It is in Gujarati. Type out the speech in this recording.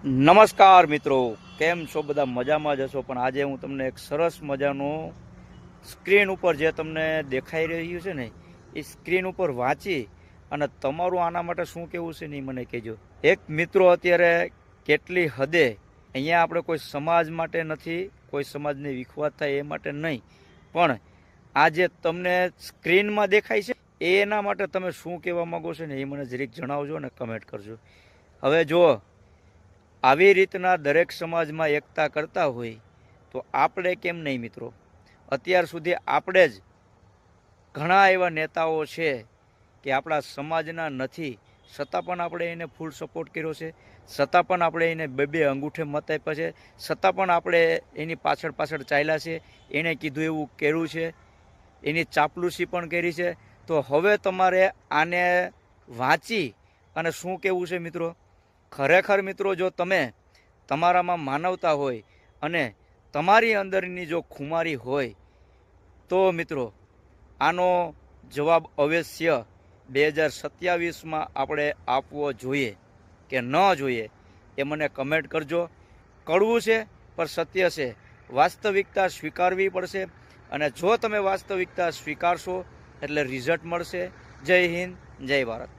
નમસ્કાર મિત્રો, કેમ છો? બધા મજામાં જ હશો. પણ આજે હું તમને એક સરસ મજાનું સ્ક્રીન ઉપર જે તમને દેખાઈ રહ્યું છે ને એ સ્ક્રીન ઉપર વાંચી અને તમારું આના માટે શું કહેવું છે ને એ મને કહેજો. એક મિત્રો અત્યારે કેટલી હદે અહીંયા આપણે કોઈ સમાજ માટે નથી, કોઈ સમાજની વિખવાદ થાય એ માટે નહીં, પણ આ જે તમને સ્ક્રીનમાં દેખાય છે એના માટે તમે શું કહેવા માગો છો ને એ મને જરીક જણાવજો અને કમેન્ટ કરજો. હવે જો આવી રીતના દરેક સમાજમાં એકતા કરતા હોય તો આપણે કેમ નહીં મિત્રો? અત્યાર સુધી આપણે જ ઘણા એવા નેતાઓ છે કે આપણા સમાજના નથી, છતાં પણ આપણે એને ફૂલ સપોર્ટ કર્યો છે, છતાં પણ આપણે એને બે અંગૂઠે મત આપ્યા છે, છતાં પણ આપણે એની પાછળ પાછળ ચાલ્યા છે, એણે કીધું એવું કર્યું છે, એની ચાપલુસી પણ કરી છે. તો હવે તમારે આને વાંચી અને શું કહેવું છે મિત્રો? ખરેખર મિત્રો, જો તમે તમારામાં માનવતા હોય અને તમારી અંદરની જો ખુમારી હોય તો મિત્રો આનો જવાબ અવશ્ય 2027માં આપણે આપવો જોઈએ કે ન જોઈએ એ મને કમેન્ટ કરજો. કડવું છે પણ સત્ય છે, વાસ્તવિકતા સ્વીકારવી પડશે અને જો તમે વાસ્તવિકતા સ્વીકારશો એટલે રિઝલ્ટ મળશે. જય હિન્દ, જય ભારત.